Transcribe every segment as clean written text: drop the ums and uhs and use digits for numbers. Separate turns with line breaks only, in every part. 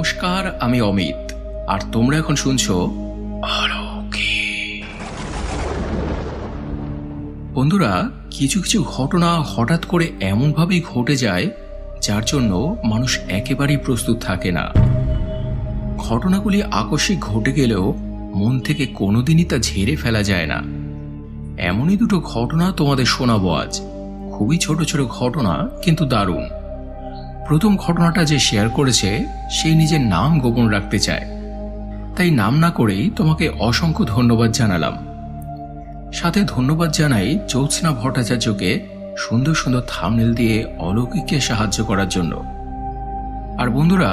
নমস্কার, আমি অমিত, আর তোমরা এখন শুনছো অলৌকিক। বন্ধুরা, কিছু কিছু ঘটনা হঠাৎ করে এমনভাবেই ঘটে যায় যার জন্য মানুষ একেবারেই প্রস্তুত থাকে না। ঘটনাগুলি আকস্মিক ঘটে গেলেও মন থেকে কোনোদিনই তা ঝেড়ে ফেলা যায় না। এমনই দুটো ঘটনা তোমাদের শোনাবো আজ। খুবই ছোট ছোট ঘটনা, কিন্তু দারুণ। প্রথম ঘটনাটা যে শেয়ার করেছে সে নিজের নাম গোপন রাখতে চায়, তাই নাম না করেই তোমাকে অসংখ্য ধন্যবাদ জানালাম। সাথে ধন্যবাদ জানাই জ্যোৎস্না ভট্টাচার্যকে সুন্দর সুন্দর থাম্বনেল দিয়ে অলৌকিককে সাহায্য করার জন্য। আর বন্ধুরা,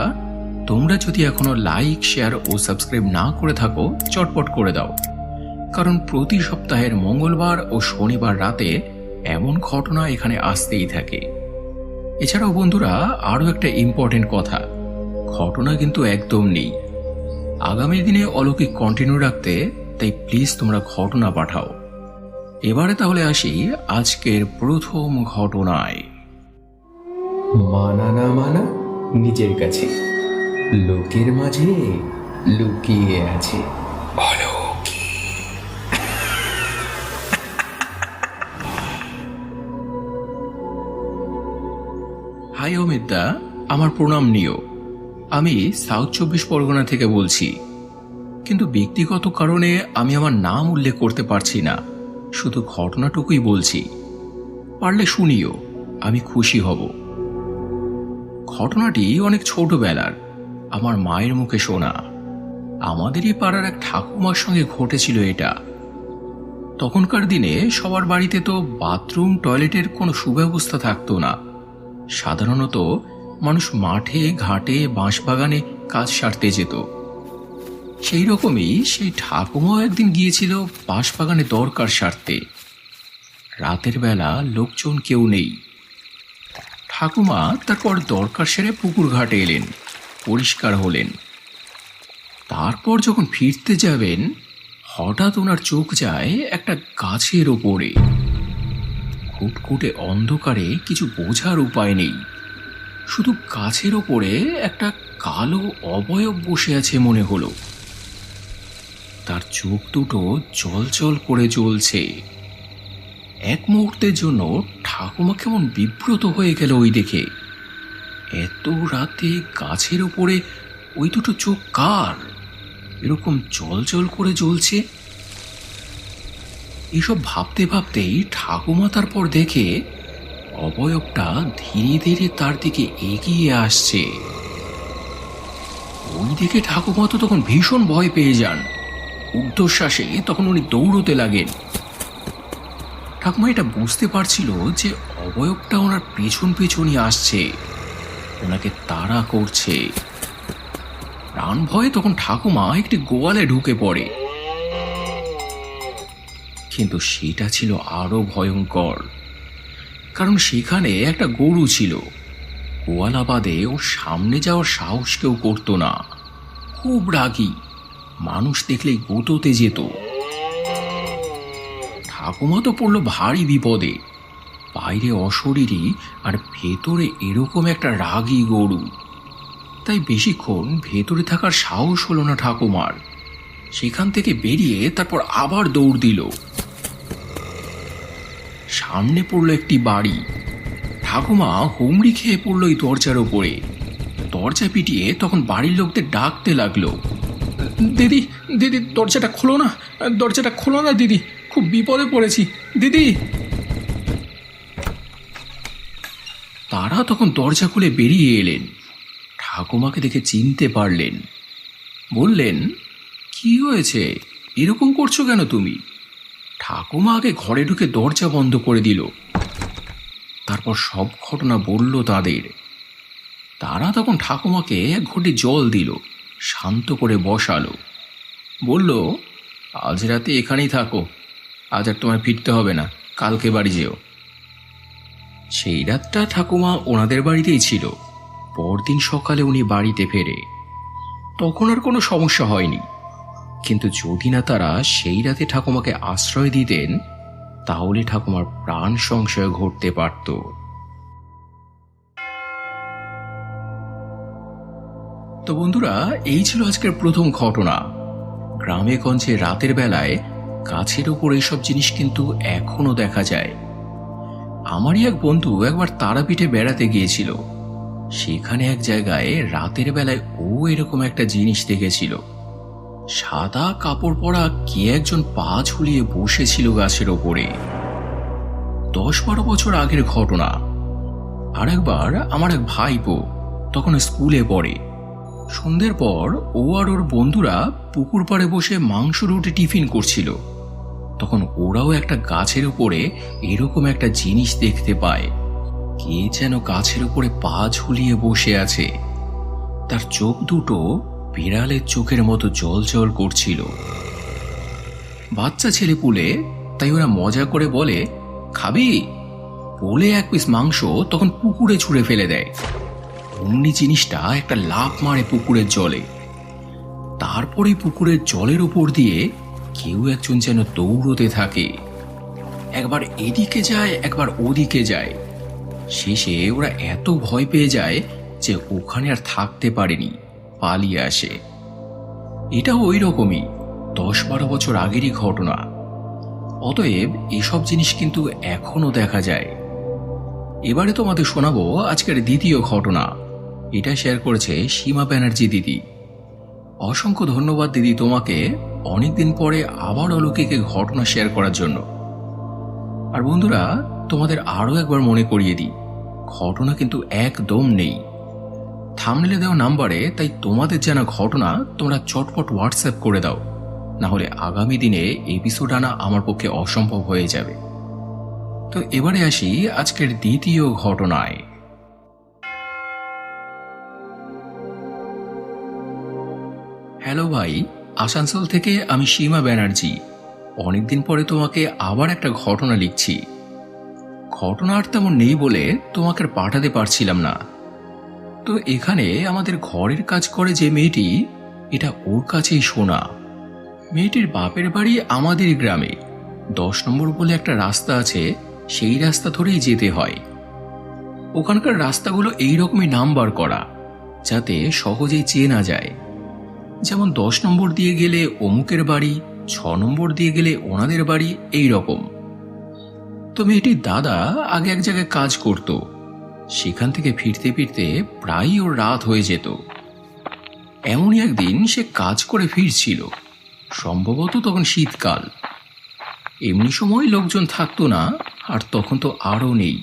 তোমরা যদি এখনো লাইক, শেয়ার ও সাবস্ক্রাইব না করে থাকো, চটপট করে দাও, কারণ প্রতি সপ্তাহের মঙ্গলবার ও শনিবার রাতে এমন ঘটনা এখানে আসতেই থাকে। এছাড়াও বন্ধুরা, আরও একটা ইম্পর্টেন্ট কথা, ঘটনা কিন্তু একদম নেই। আগামী দিনে অলৌকিক কন্টিনিউ রাখতে, তাই প্লিজ তোমরা ঘটনা পাঠাও। এবারে তাহলে আসি আজকের প্রথম ঘটনায়।
মানা না মানা নিজের কাছে, লোকের মাঝে লুকিয়ে আছে অলৌকিক।
হাই অমিত দা, আমার প্রণাম নিও। আমি সাউথ 24 পরগনা থেকে বলছি, কিন্তু ব্যক্তিগত কারণে আমি আমার নাম উল্লেখ করতে পারছি না। শুধু ঘটনাটুকুই বলছি, পারলে শুনিও, আমি খুশি হব। ঘটনাটি অনেক ছোটবেলার, আমার মায়ের মুখে শোনা। আমাদেরই পাড়ার এক ঠাকুমার সঙ্গে ঘটেছিল এটা। তখনকার দিনে সবার বাড়িতে তো বাথরুম, টয়লেটের কোনো সুব্যবস্থা থাকতো না। সাধারণত মানুষ মাঠে, ঘাটে, বাঁশবাগানে কাজ সারতে যেত। সেই রকমই সেই ঠাকুমাও একদিন গিয়েছিল বাঁশবাগানে দরকার সারতে। রাতের বেলা লোকজন কেউ নেই। ঠাকুমা তারপর দরকার সেরে পুকুর ঘাটে এলেন, পরিষ্কার হলেন। তারপর যখন ফিরতে যাবেন, হঠাৎ ওনার চোখ যায় একটা গাছের ওপরে। খুটখুটে অন্ধকারে কিছু বোঝার উপায় নেই, শুধু গাছের ওপরে একটা কালো অবয়ব বসে আছে মনে হলো। তার চোখ দুটো জলজল করে জ্বলছে। এক মুহূর্তের জন্য ঠাকুমা কেমন বিব্রত হয়ে গেল ওই দেখে। এত রাতে গাছের ওপরে ওই দুটো চোখ কার, এরকম জলজল করে জ্বলছে? এসব ভাবতে ভাবতেই ঠাকুমা তারপর দেখে অবয়বটা ধীরে ধীরে তার দিকে এগিয়ে আসছে। ওই দিকে ঠাকুমা তো তখন ভীষণ ভয় পেয়ে যান। ঊর্ধ্বশ্বাসে তখন উনি দৌড়তে লাগেন। ঠাকুমা এটা বুঝতে পারছিল যে অবয়বটা ওনার পেছন পেছনই আসছে, ওনাকে তাড়া করছে। প্রাণ ভয়ে তখন ঠাকুমা একটি গোয়ালে ঢুকে পড়ে। কিন্তু সেটা ছিল আরো ভয়ঙ্কর, কারণ সেখানে একটা গরু ছিল। গোয়ালা বাদে ওর সামনে যাওয়ার সাহস কেউ করতো না। খুব রাগী, মানুষ দেখলেই গোতোতে যেত। ঠাকুমা তো পড়ল ভারী বিপদে। বাইরে অশরীরী আর ভেতরে এরকম একটা রাগী গরু। তাই বেশিক্ষণ ভেতরে থাকার সাহস হলো না ঠাকুমার। সেখান থেকে বেরিয়ে তারপর আবার দৌড় দিল। সামনে পড়ল একটি বাড়ি। ঠাকুমা হুমড়ি খেয়ে পড়ল ওই দরজার ওপরে। দরজা পিটিয়ে তখন বাড়ির লোকদের ডাকতে লাগলো, দিদি দিদি, দরজাটা খোলো না, দরজাটা খোলো না দিদি, খুব বিপদে পড়েছি দিদি। তারা তখন দরজা খুলে বেরিয়ে এলেন। ঠাকুমাকে দেখে চিনতে পারলেন। বললেন, কি হয়েছে, এরকম করছো কেন তুমি? ঠাকুমা আগে ঘরে ঢুকে দরজা বন্ধ করে দিল। তারপর সব ঘটনা বলল তাদের। তারা তখন ঠাকুমাকে এক ঘটি জল দিল, শান্ত করে বসালো। বলল, আজ রাতে এখানেই থাকো, আজ আর তোমায় ফিরতে হবে না, কালকে বাড়ি যেও। সেই রাতটা ঠাকুমা ওনাদের বাড়িতেই ছিল। পরদিন সকালে উনি বাড়িতে ফেরে। তখন আর কোনো সমস্যা হয়নি, কিন্তু যদি না তারা সেই রাতে ঠাকুমাকে আশ্রয় দিতেন, তাহলে ঠাকুমার প্রাণ সংশয় ঘটতে পারত। তো বন্ধুরা, এই ছিল আজকের প্রথম ঘটনা। গ্রামে গঞ্জে রাতের বেলায় গাছের উপর এইসব জিনিস কিন্তু এখনো দেখা যায়। আমারই এক বন্ধু একবার তারাপীঠে বেড়াতে গিয়েছিল। সেখানে এক জায়গায় রাতের বেলায় ও এরকম একটা জিনিস দেখেছিল। সাদা কাপড় পরা কে একজন পা ঝুলিয়ে বসেছিল গাছের ওপরে। 10-12 বছর আগের ঘটনা। আর একবার আমার এক ভাইপো তখন স্কুলে পড়ে। সন্ধ্যের পর ও আর ওর বন্ধুরা পুকুর পাড়ে বসে মাংস রুটি টিফিন করছিল। তখন ওরাও একটা গাছের উপরে এরকম একটা জিনিস দেখতে পায়। কে যেন গাছের উপরে পা ঝুলিয়ে বসে আছে। তার চোখ দুটো বিড়ালের চোখের মতো জল করছিল। বাচ্চা ছেলে পুলে, তাই ওরা মজা করে বলে, খাবি? বলে এক পিস মাংস তখন পুকুরে ছুঁড়ে ফেলে দেয়। অমনি জিনিসটা একটা লাফ মারে পুকুরের জলে। তারপরে পুকুরের জলের উপর দিয়ে কেউ একজন যেন দৌড়তে থাকে। একবার এদিকে যায়, একবার ওদিকে যায়। শেষে ওরা এত ভয় পেয়ে যায় যে ওখানে আর থাকতে পারেনি, পালিয়ে আসে। এটাও ওই রকমই 10-12 বছর আগেরই ঘটনা। অতএব এসব জিনিস কিন্তু এখনো দেখা যায়। এবারে তোমাদের শোনাবো আজকের দ্বিতীয় ঘটনা। এটা শেয়ার করেছে সীমা ব্যানার্জি দিদি। অসংখ্য ধন্যবাদ দিদি তোমাকে, অনেকদিন পরে আবার অলৌকিক ঘটনা শেয়ার করার জন্য। আর বন্ধুরা, তোমাদের আরো একবার মনে করিয়ে দিই, ঘটনা কিন্তু একদম নেই থাম্বনেলে দেওয়া নাম্বারে। তাই তোমাদের জানা ঘটনা তোমরা চটপট হোয়াটসঅ্যাপ করে দাও, না হলে আগামী দিনে এপিসোড আনা আমার পক্ষে অসম্ভব হয়ে যাবে। তো এবারে আসি আজকের দ্বিতীয় ঘটনায়। হ্যালো ভাই, আসানসোল থেকে আমি সীমা ব্যানার্জি। অনেকদিন পরে তোমাকে আবার একটা ঘটনা লিখছি। ঘটনা আর তেমন নেই বলে তোমাকে আর পাঠাতে পারছিলাম না। তো এখানে আমাদের ঘরের কাজ করে যে মেয়েটি, এটা ওর কাছেই শোনা। মেয়েটির বাপের বাড়ি আমাদের গ্রামে। 10 নম্বর বলে একটা রাস্তা আছে, সেই রাস্তা ধরেই যেতে হয়। ওখানকার রাস্তাগুলো এইরকমই নাম্বার করা, যাতে সহজেই চেনা যায়। যেমন 10 নম্বর দিয়ে গেলে অমুকের বাড়ি, 6 নম্বর দিয়ে গেলে ওনাদের বাড়ি, এই রকম। তো মেয়েটির দাদা আগে এক জায়গায় কাজ করত। সেখান থেকে ফিরতে ফিরতে প্রায়ই ওর রাত হয়ে যেত। এমনই একদিন সে কাজ করে ফিরছিল, সম্ভবত তখন শীতকাল। এমনি সময় লোকজন থাকতো না, আর তখন তো আরও নেই।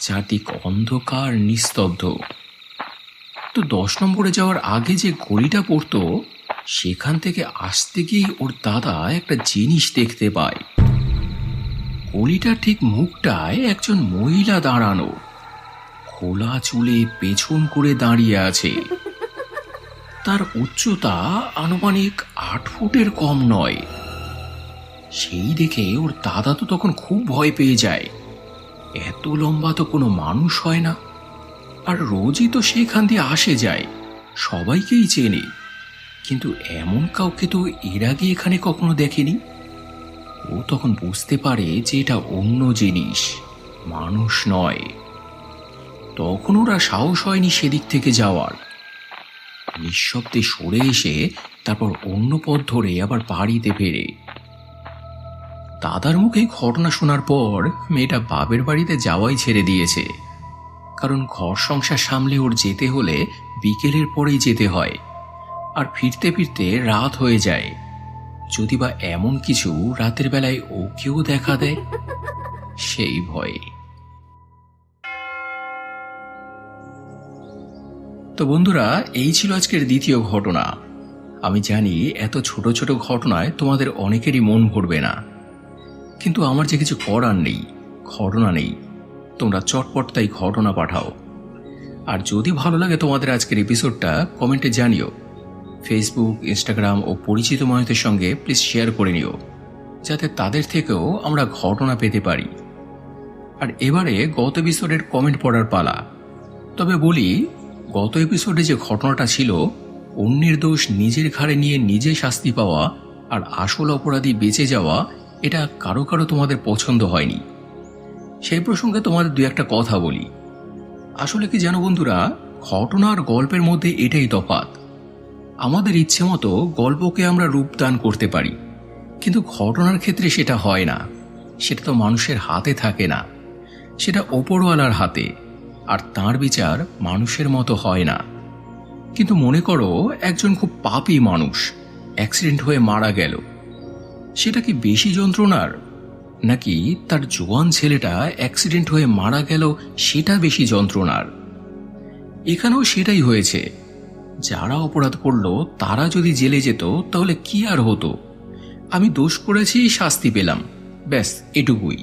চারদিক অন্ধকার, নিস্তব্ধ। তো 10 নম্বরে যাওয়ার আগে যে গলিটা পড়তো, সেখান থেকে আসতে গিয়ে ওর দাদা একটা জিনিস দেখতে পায়। গলিটার ঠিক মুখটায় একজন মহিলা দাঁড়ানো, খোলা চুলে পেছন করে দাঁড়িয়ে আছে। তার উচ্চতা আনুমানিক 8 ফুটের কম নয়। সেই দেখে ওর দাদা তো তখন খুব ভয় পেয়ে যায়। এত লম্বা তো কোনো মানুষ হয় না, আর রোজই তো সেখান দিয়ে আসে যায়, সবাইকেই চেনে। কিন্তু এমন কাউকে তো এর আগে এখানে কখনো দেখেনি। ও তখন বুঝতে পারে যে এটা অন্য জিনিস, মানুষ নয়। তখন ওরা সাহস হয়নি সেদিক থেকে যাওয়ার। নিঃশব্দে সরে এসে তারপর অন্য পথ ধরে আবার বাড়িতে ফেরে। দাদার মুখে ঘটনা শোনার পর মেয়েটা বাপের বাড়িতে যাওয়াই ছেড়ে দিয়েছে। কারণ ঘর সংসার সামলে ওর যেতে হলে বিকেলের পরেই যেতে হয়, আর ফিরতে ফিরতে রাত হয়ে যায়। যদি বা এমন কিছু রাতের বেলায় ওকেও দেখা দেয়, সেই ভয়ে। তো বন্ধুরা, এই ছিল আজকের দ্বিতীয় ঘটনা। আমি জানি এত ছোট ছোট ঘটনায় তোমাদের অনেকেরই মন ভরবে না, কিন্তু আমার যে কিছু করার নেই, ঘটনা নেই। তোমরা চটপট তাই ঘটনা পাঠাও। আর যদি ভালো লাগে তোমাদের আজকের এপিসোডটা, কমেন্টে জানিও। ফেসবুক, ইনস্টাগ্রাম ও পরিচিত মানুষদের সঙ্গে প্লিজ শেয়ার করে নিও, যাতে তাদের থেকেও আমরা ঘটনা পেতে পারি। আর এবারে গত এপিসোডের কমেন্ট পড়ার পালা। তবে বলি, গত এপিসোডে যে ঘটনাটা ছিল, অন্যের দোষ নিজের ঘাড়ে নিয়ে নিজে শাস্তি পাওয়া আর আসল অপরাধী বেঁচে যাওয়া, এটা কারো কারো তোমাদের পছন্দ হয়নি। সেই প্রসঙ্গে তোমাদের দু একটা কথা বলি। আসলে কি জানো বন্ধুরা, ঘটনা আর গল্পের মধ্যে এটাই তফাৎ। আমাদের ইচ্ছে মতো গল্পকে আমরা রূপদান করতে পারি, কিন্তু ঘটনার ক্ষেত্রে সেটা হয় না। সেটা তো মানুষের হাতে থাকে না, সেটা ওপরওয়ালার হাতে, আর তার বিচার মানুষের মতো হয় না। কিন্তু মনে করো একজন খুব পাপী মানুষ অ্যাক্সিডেন্ট হয়ে মারা গেল, সেটা কি বেশি যন্ত্রণার, নাকি তার জোয়ান ছেলেটা অ্যাক্সিডেন্ট হয়ে মারা গেল সেটা বেশি যন্ত্রণার? এখানেও সেটাই হয়েছে। যারা অপরাধ করলো তারা যদি জেলে যেত তাহলে কি আর হতো? আমি দোষ করেছি, শাস্তি পেলাম, ব্যাস এটুকুই।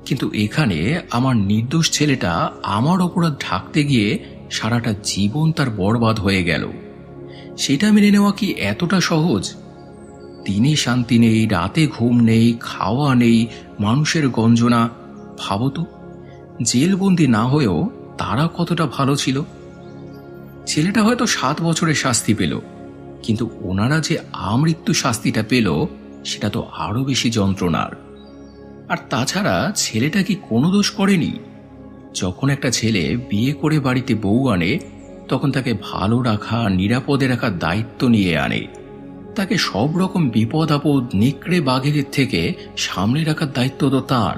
কিন্তু এখানে আমার নির্দোষ ছেলেটা আমার অপরাধ ঢাকতে গিয়ে সারাটা জীবন তার বরবাদ হয়ে গেল। সেটা মেনে নেওয়া কি এতটা সহজ? দিনে শান্তি নেই, রাতে ঘুম নেই, খাওয়া নেই, মানুষের গঞ্জনা। ভাবো তো, জেলবন্দি না হয়েও তারা কতটা ভালো ছিল। ছেলেটা হয়তো 7 বছরের শাস্তি পেল, কিন্তু ওনারা যে আমৃত্যু শাস্তিটা পেল সেটা তো আরো বেশি যন্ত্রণার। আর তাছাড়া ছেলেটা কি কোনো দোষ করেনি? যখন একটা ছেলে বিয়ে করে বাড়িতে বউ আনে, তখন তাকে ভালো রাখা, নিরাপদে রাখার দায়িত্ব নিয়ে আনে। তাকে সব রকম বিপদ আপদ, নিকড়ে বাঘের থেকে সামলে রাখার দায়িত্ব তো তার।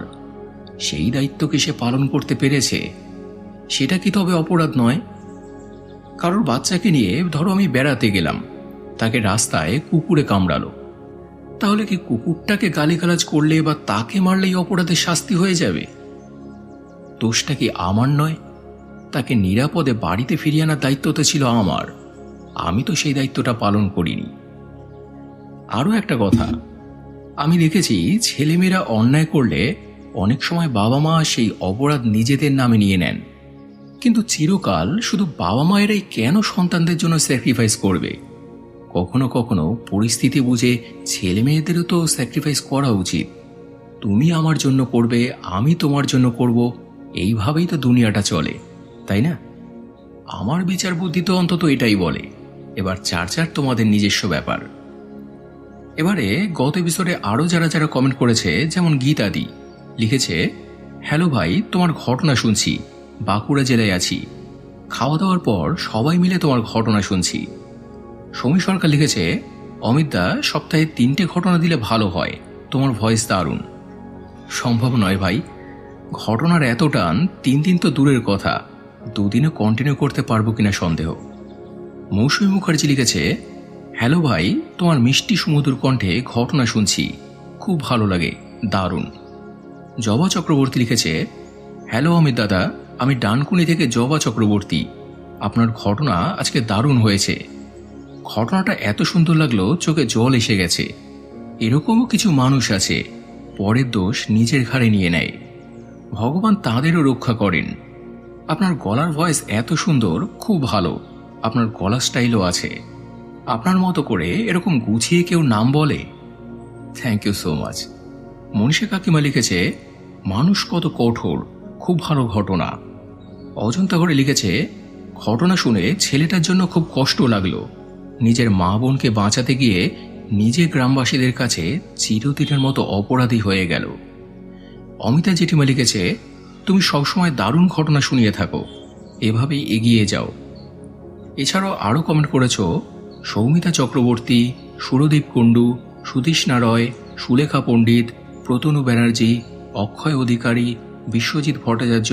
সেই দায়িত্ব কি সে পালন করতে পেরেছে? সেটা কি তবে অপরাধ নয়? কারোর বাচ্চাকে নিয়ে ধরো আমি বেড়াতে গেলাম, তাকে রাস্তায় কুকুরে কামড়ালো, তাহলে কি কুকুরটাকে গালিগালাজ করলে বা তাকে মারলেই অপরাধের শাস্তি হয়ে যাবে? দোষটা কি আমার নয়? তাকে নিরাপদে বাড়িতে ফিরিয়ে আনার দায়িত্ব তো ছিল আমার। আমি তো সেই দায়িত্বটা পালন করিনি। আরও একটা কথা, আমি দেখেছি ছেলেমেয়েরা অন্যায় করলে অনেক সময় বাবা মা সেই অপরাধ নিজেদের নামে নিয়ে নেন। কিন্তু চিরকাল শুধু বাবা মায়েরাই কেন সন্তানদের জন্য স্যাক্রিফাইস করবে? কখনো কখনো পরিস্থিতি বুঝে ছেলে মেয়েদেরও তো স্যাক্রিফাইস করা উচিত। তুমি আমার জন্য করবে, আমি তোমার জন্য করব, এইভাবেই তো দুনিয়াটা চলে, তাই না? আমার বিচার বুদ্ধি তো অন্তত এটাই বলে। এবার চার তোমাদের নিজস্ব ব্যাপার। এবারে গত এপিসোডে আরও যারা যারা কমেন্ট করেছে, যেমন গীতাদি লিখেছে, হ্যালো ভাই, তোমার ঘটনা শুনছি, বাঁকুড়া জেলায় আছি, খাওয়া দাওয়ার পর সবাই মিলে তোমার ঘটনা শুনছি। সমী সরকার লিখেছে, অমিতদা সপ্তাহে 3টে ঘটনা দিলে ভালো হয়, তোমার ভয়েস দারুণ। সম্ভব নয় ভাই, ঘটনার এত টান 3 দিন তো দূরের কথা, 2 দিনে কন্টিনিউ করতে পারবো কিনা সন্দেহ। মৌসুমী মুখার্জি লিখেছে, হ্যালো ভাই, তোমার মিষ্টি সুমধুর কণ্ঠে ঘটনা শুনছি, খুব ভালো লাগে, দারুণ। জবা চক্রবর্তী লিখেছে, হ্যালো অমিত দাদা, আমি ডানকুনি থেকে জবা চক্রবর্তী, আপনার ঘটনা আজকে দারুণ হয়েছে। ঘটনাটা এত সুন্দর লাগলো চোখে জল এসে গেছে। এরকমও কিছু মানুষ আছে, পরের দোষ নিজের ঘাড়ে নিয়ে নেয়, ভগবান তাদেরও রক্ষা করেন। আপনার গলার ভয়েস এত সুন্দর, খুব ভালো, আপনার গলার স্টাইলও আছে। আপনার মতো করে এরকম গুছিয়ে কেউ নাম বলে? Thank you so much. Manisha কাকিমা লিখেছে, মানুষ কত কঠোর, খুব ভালো ঘটনা। অজন্তা ঘরে লিখেছে, ঘটনা শুনে ছেলেটার জন্য খুব কষ্ট লাগলো, নিজের মা বোনকে বাঁচাতে গিয়ে নিজে গ্রামবাসীদের কাছে চিরদিনের মতো অপরাধী হয়ে গেল। অমিতা জেঠিমা লিখেছে, তুমি সবসময় দারুণ ঘটনা শুনিয়ে থাকো, এভাবেই এগিয়ে যাও। এছাড়াও আরও কমেন্ট করেছ সৌমিতা চক্রবর্তী, সুরদীপ কুণ্ডু, সুতৃষ্ণা রয়, সুলেখা পণ্ডিত, প্রতনু ব্যানার্জি, অক্ষয় অধিকারী, বিশ্বজিৎ ভট্টাচার্য,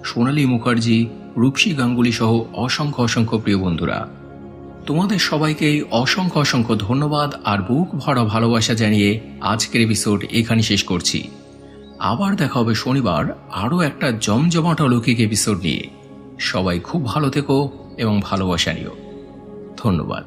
সোনালী মুখার্জি, রূপসী গাঙ্গুলি সহ অসংখ্য অসংখ্য প্রিয় বন্ধুরা, তোমাদের সবাইকেই অসংখ্য অসংখ্য ধন্যবাদ আর বুক ভরা ভালোবাসা জানিয়ে আজকের এপিসোড এখানে শেষ করছি। আবার দেখা হবে শনিবার আরও একটা জমজমাট অলৌকিক এপিসোড নিয়ে। সবাই খুব ভালো থেকো এবং ভালোবাসা নিও। ধন্যবাদ।